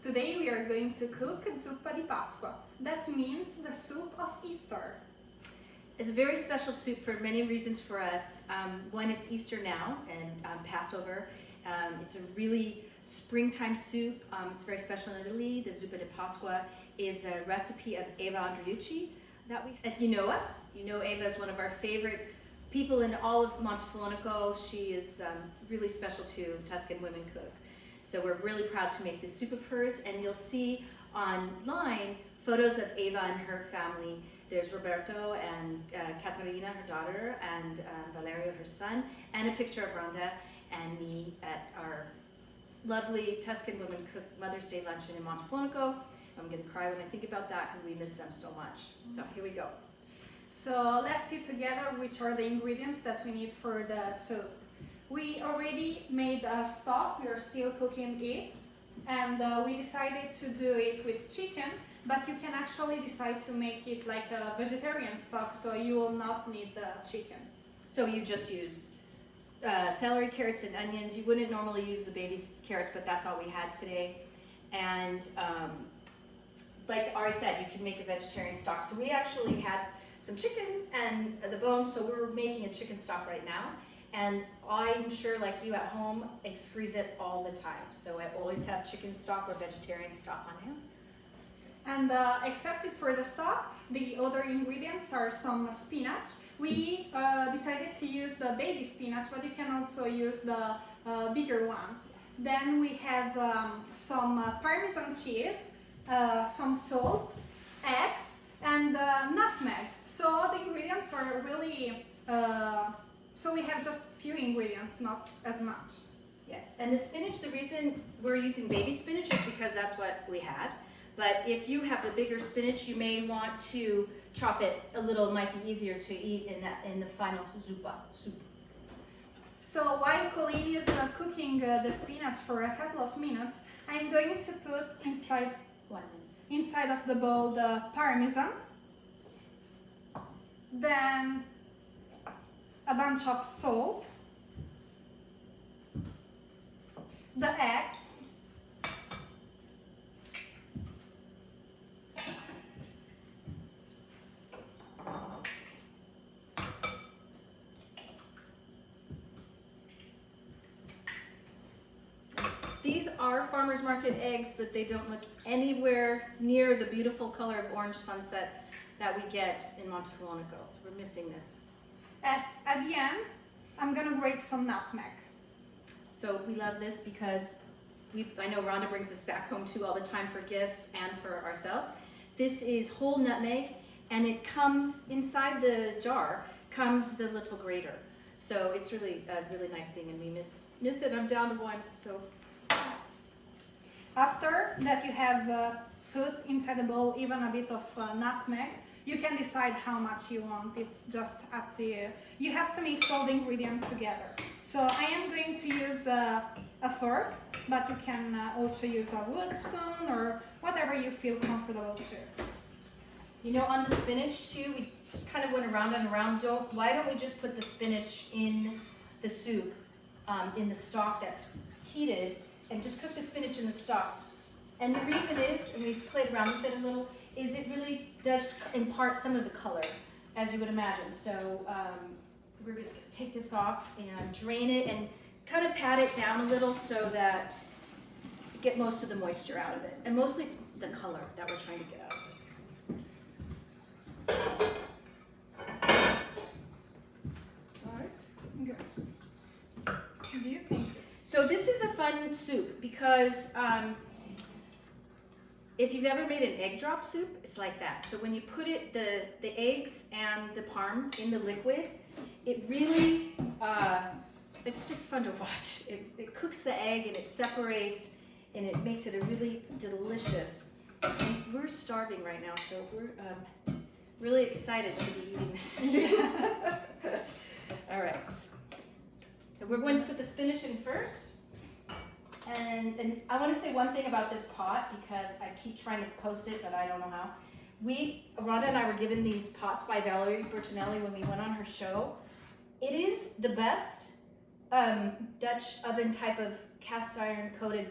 Today we are going to cook Zuppa di Pasqua. That means the soup of Easter. It's a very special soup for many reasons for us. One, it's Easter now and Passover. It's a really springtime soup. It's very special in Italy. The Zuppa di Pasqua is a recipe of Eva Andriucci. If you know us, you know Eva is one of our favorite people in all of Montefalonico. She is really special to Tuscan women cook. So we're really proud to make this soup of hers, and you'll see online photos of Eva and her family. There's Roberto and Caterina, her daughter, and Valerio, her son, and a picture of Rhonda and me at our lovely Tuscan Women Cook Mother's Day luncheon in Montefalonico. I'm going to cry when I think about that because we miss them so much. So here we go. So let's see together which are the ingredients that we need for the soup. We already made a stock, we are still cooking it, and we decided to do it with chicken, but you can actually decide to make it like a vegetarian stock, so you will not need the chicken. So you just use celery, carrots, and onions. You wouldn't normally use the baby carrots, but that's all we had today. And like Ari said, you can make a vegetarian stock. So we actually had some chicken and the bones, so we're making a chicken stock right now. And I'm sure, like you at home, I freeze it all the time. So I always have chicken stock or vegetarian stock on hand. And except for the stock, the other ingredients are some spinach. We decided to use the baby spinach, but you can also use the bigger ones. Then we have some Parmesan cheese, some salt, eggs, and nutmeg. So the ingredients are really, so we have just few ingredients, not as much. Yes, and the spinach, the reason we're using baby spinach is because that's what we had. But if you have the bigger spinach, you may want to chop it a little. It might be easier to eat in the final zuppa soup. So while Colleen is cooking the spinach for a couple of minutes, I'm going to put inside of the bowl the Parmesan, then a bunch of salt, the eggs, These are farmer's market eggs, but they don't look anywhere near the beautiful color of orange sunset that we get in Montefalonico. So we're missing this. At the end, I'm gonna grate some nutmeg. So we love this because I know Rhonda brings this back home too all the time for gifts and for ourselves. This is whole nutmeg, and it comes inside the jar, comes the little grater. So it's really a really nice thing, and we miss it. I'm down to one, so. After that you have put inside the bowl even a bit of nutmeg, you can decide how much you want. It's just up to you. You have to mix all the ingredients together. So I am going to use a fork, but you can also use a wood spoon or whatever you feel comfortable to. You know, on the spinach too, we kind of went around and around. Why don't we just put the spinach in the soup, in the stock that's heated, and just cook the spinach in the stock? And the reason is, and we played around with it a little, is it really does impart some of the color, as you would imagine. So we're just going to take this off and drain it and kind of pat it down a little so that we get most of the moisture out of it. And mostly it's the color that we're trying to get out of it. All right, good. What do you think? So this is a fun soup because if you've ever made an egg drop soup, it's like that. So when you put it, the eggs and the parm in the liquid, it really, it's just fun to watch. It cooks the egg and it separates and it makes it a really delicious. And we're starving right now, so we're really excited to be eating this. All right. So we're going to put the spinach in first. And I want to say one thing about this pot because I keep trying to post it, but I don't know how. Rhonda and I were given these pots by Valerie Bertinelli when we went on her show. It is the best Dutch oven type of cast iron coated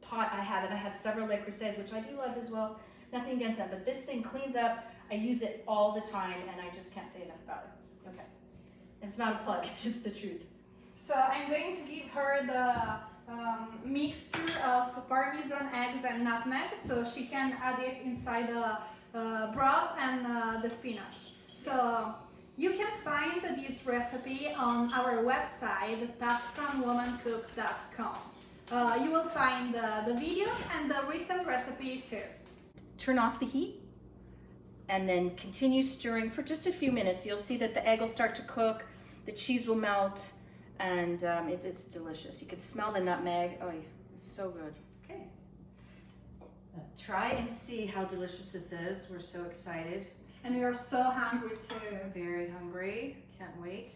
pot I have, and I have several Le Creuset, which I do love as well. Nothing against them, but this thing cleans up. I use it all the time, and I just can't say enough about it. Okay. It's not a plug, it's just the truth. So I'm going to give her the mixture of Parmesan, eggs, and nutmeg, so she can add it inside the broth and the spinach. So you can find this recipe on our website, TuscanWomanCook.com. You will find the video and the written recipe too. Turn off the heat and then continue stirring for just a few minutes. You'll see that the egg will start to cook, the cheese will melt, and it is delicious. You can smell the nutmeg. Oh, it's so good. Okay. Try and see how delicious this is. We're so excited. And we are so hungry too. Very hungry. Can't wait.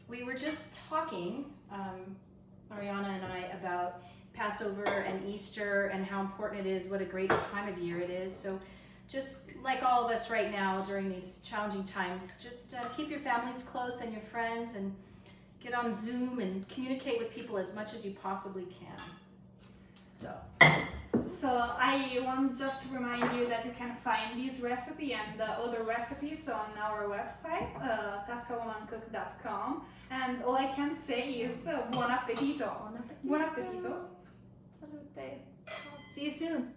We were just talking, Arianna and I, about Passover and Easter and how important it is, what a great time of year it is. So just like all of us right now during these challenging times, just keep your families close and your friends, and get on Zoom and communicate with people as much as you possibly can. So I want just to remind you that you can find this recipe and the other recipes on our website, TuscanWomanCook.com. And all I can say is buon appetito. Buon appetito. Salute. See you soon.